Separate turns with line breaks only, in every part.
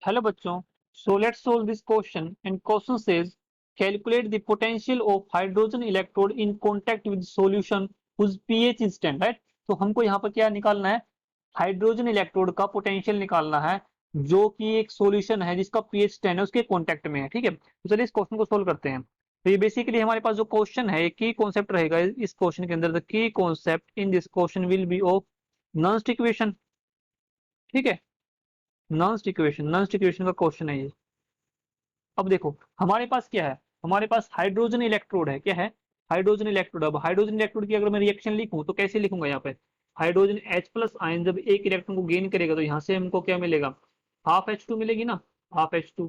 Hello बच्चों, so let's solve this question and question says calculate the potential of hydrogen electrode in contact with solution whose pH is 10, right. तो हमको यहाँ पर क्या निकालना है, हाइड्रोजन इलेक्ट्रोड का पोटेंशियल निकालना है जो कि एक सॉल्यूशन है जिसका pH 10 है, उसके कांटेक्ट में है। ठीक है, तो चलिए इस क्वेश्चन को सोल्व करते हैं। तो ये बेसिकली हमारे पास जो क्वेश्चन है, की कॉन्सेप्ट रहेगा इस क्वेश्चन के अंदर। The key concept in this question will be of non equation. ठीक है, नॉन इक्वेशन का क्वेश्चन है ये। अब देखो हमारे पास क्या है, हमारे पास हाइड्रोजन इलेक्ट्रोड है। क्या है? Hydrogen electrode. अब हाइड्रोजन इलेक्ट्रोड की अगर मैं रिएक्शन लिखूं तो कैसे लिखूंगा? यहाँ पे हाइड्रोजन H प्लस आयन जब एक इलेक्ट्रॉन को गेन करेगा तो यहाँ से हमको क्या मिलेगा? हाफ H2 मिलेगी ना, हाफ H2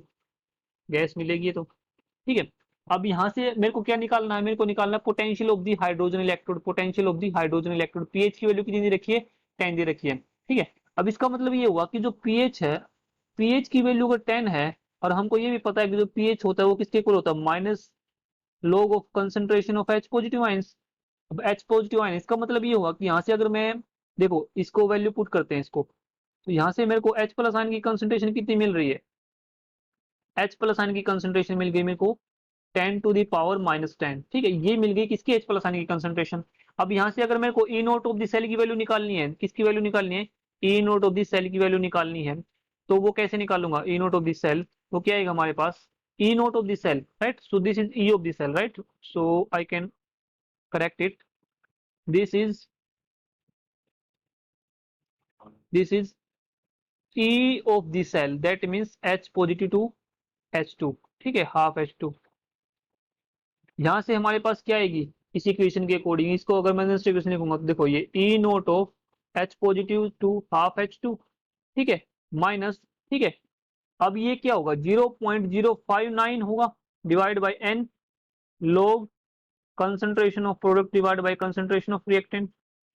गैस मिलेगी। तो ठीक है, अब यहाँ से मेरे को क्या निकालना है? मेरे को निकालना है potential of the hydrogen electrode. Potential of the hydrogen electrode pH की वैल्यू कितनी दे रखी है? 10 दे रखी है। ठीक है, अब इसका मतलब ये हुआ कि जो पीएच है, पीएच की वैल्यू अगर 10 है और हमको ये भी पता है कि जो पीएच होता है वो किसके इक्वल होता है? Minus log of concentration of H positive ions. अब एच पॉजिटिव आयन, इसका मतलब ये हुआ कि यहाँ से अगर मैं देखो इसको वैल्यू पुट करते हैं इसको, तो यहाँ से मेरे को एच प्लस आयन की कंसंट्रेशन कितनी मिल रही है? एच प्लस आयन की कंसंट्रेशन मिल गई मेरे को 10⁻⁻10। ठीक है, ये मिल गई किसकी? एच प्लस आयन की कंसंट्रेशन। अब यहाँ से अगर मेरे को E note of the cell की वैल्यू निकालनी है, किसकी वैल्यू निकालनी है? E note of the cell की वैल्यू निकालनी है। तो वो कैसे निकालूंगा E note of the cell? तो क्या आएगा हमारे पास? E note of the cell, right. So this is E of the cell, right. So I can correct it. This is this is E of the cell, that means H positive to H2। ठीक है, half H2। यहाँ से हमारे पास क्या आएगी इस equation के according? इसको अगर मैं नेक्स्ट इक्वेशन लिखूंगा तो देखो ये E note of H positive to half H2। ठीक है, माइनस, ठीक है, अब ये क्या होगा? 0.059 होगा divide by n log concentration of product divide by concentration of reactant.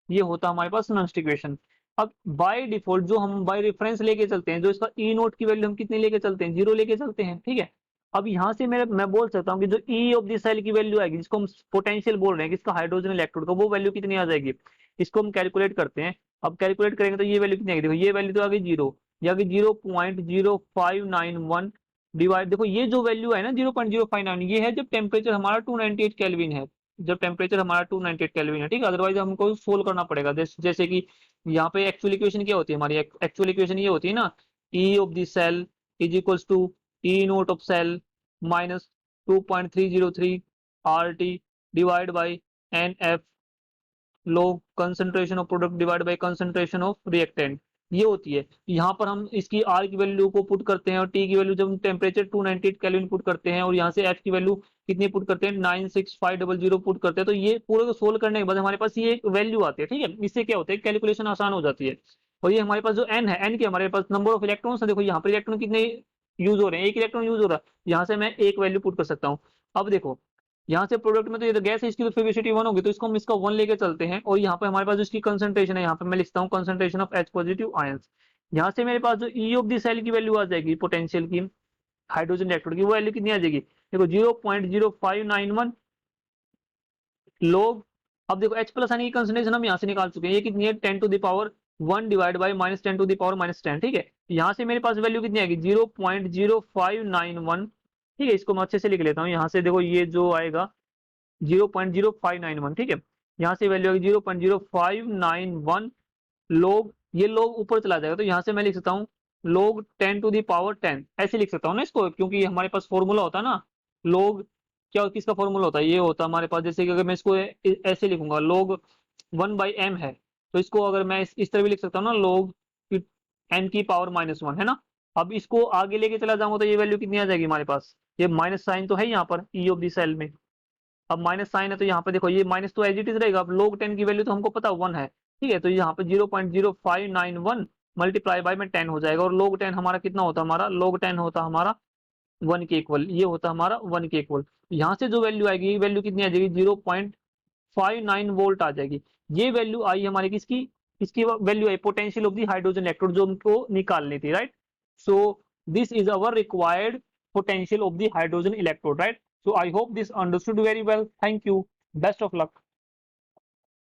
ये होता हमारे पास नेक्स्ट इक्वेशन। अब बाय डिफॉल्ट जो हम बाय रेफरेंस लेके चलते हैं, जो इसका ई नोट की वैल्यू हम कितनी लेके चलते हैं? 0 लेके चलते हैं। ठीक है, अब यहाँ से मैं बोल सकता हूँ कि जो ई ऑफ द सेल की वैल्यू आएगी, जिसको हम पोटेंशियल बोल रहे हैं किसका? हाइड्रोजन इलेक्ट्रोड का, वो वैल्यू कितनी आ जाएगी? इसको हम कैलकुलेट करते हैं। अब कैलकुलेट करेंगे तो ये वैल्यू कितनी आएगी? देखो ये वैल्यू तो आ गई 0, ये आ गई 0.0591 डिवाइड, देखो ये जो वैल्यू है ना 0.059, ये है जब टेम्परेचर हमारा 298 केल्विन है, जब टेम्परेचर हमारा 298 केल्विन है। ठीक है, अदरवाइज हमको सोल्व करना पड़ेगा। जैसे कि यहाँ पे एक्चुअल इक्वेशन क्या होती है हमारी? एक्चुअल इक्वेशन ये होती है ना, E of the cell is equals to E note of cell minus 2.303 R T divide by n F log concentration of product divide by concentration of reactant. ये होती है। यहाँ पर हम इसकी आर की वैल्यू को पुट करते हैं और टी की वैल्यू जब टेम्परेचर 298 केल्विन पुट करते हैं और यहाँ से एफ की वैल्यू कितनी पुट करते हैं? 96500 पुट करते हैं। तो ये पूरे को सोल्व करने के बाद हमारे पास ये एक वैल्यू आती है। ठीक है, इससे क्या होता है? कैलकुलेशन आसान हो जाती है। और ये हमारे पास जो एन है, एन के हमारे पास नंबर ऑफ इलेक्ट्रॉन्स है। देखो यहाँ पर इलेक्ट्रॉन कितने यूज हो रहे हैं? एक इलेक्ट्रॉन यूज हो रहा है, यहाँ से मैं एक वैल्यू पुट कर सकता हूँ। अब देखो यहाँ से प्रोडक्ट में तो ये तो गैस है, इसकी तो फिविसिटी 1 होगी, तो इसको हम इसका 1 लेके चलते हैं। और यहाँ पे हमारे पास इसकी कंसंट्रेशन है, यहाँ पे मैं लिखता हूँ concentration of H positive ions. यहाँ से मेरे पास जो ई ऑफ द सेल की वैल्यू आ जाएगी पोटेंशियल की हाइड्रोजन इलेक्ट्रोड की, वो वैल्यू कितनी आ जाएगी? देखो 0.0591 लोग। अब देखो एच प्लस आने की कंसंट्रेशन हम यहाँ से निकाल चुके हैं, ये कितनी है? 10⁻1 डिवाइड बाई -10⁻−10। ठीक है, यहाँ से मेरे पास वैल्यू कितनी आएगी? 0.0591। ठीक है, इसको मैं अच्छे से लिख लेता हूँ। यहाँ से देखो ये जो आएगा 0.0591। ठीक है, यहाँ से वैल्यू आएगी 0.0591 लोग, ये लोग ऊपर चला जाएगा तो यहाँ से मैं लिख सकता हूँ लोग 10⁻10, ऐसे लिख सकता हूँ ना इसको, क्योंकि हमारे पास फॉर्मूला होता है ना लोग, क्या किसका फॉर्मूला होता है? ये होता है हमारे पास, जैसे कि अगर मैं इसको ऐसे लिखूंगा लोग 1/m है, तो इसको अगर मैं इस तरह भी लिख सकता हूँ ना लोग n⁻⁻1 है ना। अब इसको आगे लेके चला जाऊंगा तो ये वैल्यू कितनी आ जाएगी हमारे पास? ये माइनस साइन तो है यहाँ पर ई ऑफ द सेल में, अब माइनस साइन है तो यहाँ पे देखो ये माइनस तो एज इट इज रहेगा। अब log 10 की वैल्यू तो हमको पता 1 है। ठीक है, तो यहाँ पे 0.0591 मल्टीप्लाई बाय में 10 हो जाएगा, और log 10 हमारा कितना होता है? हमारा log 10 होता हमारा 1 के इक्वल, ये होता हमारा 1 के इक्वल। यहाँ से जो वैल्यू आएगी, ये वैल्यू कितनी आ जाएगी? 0.59 वोल्ट आ जाएगी। ये वैल्यू आई हमारी किसकी? इसकी value I potential of the hydrogen electrode, जो हमको निकालनी थी, right. So this is our required potential of the hydrogen electrode, right? So I hope this understood very well. Thank you. Best of luck.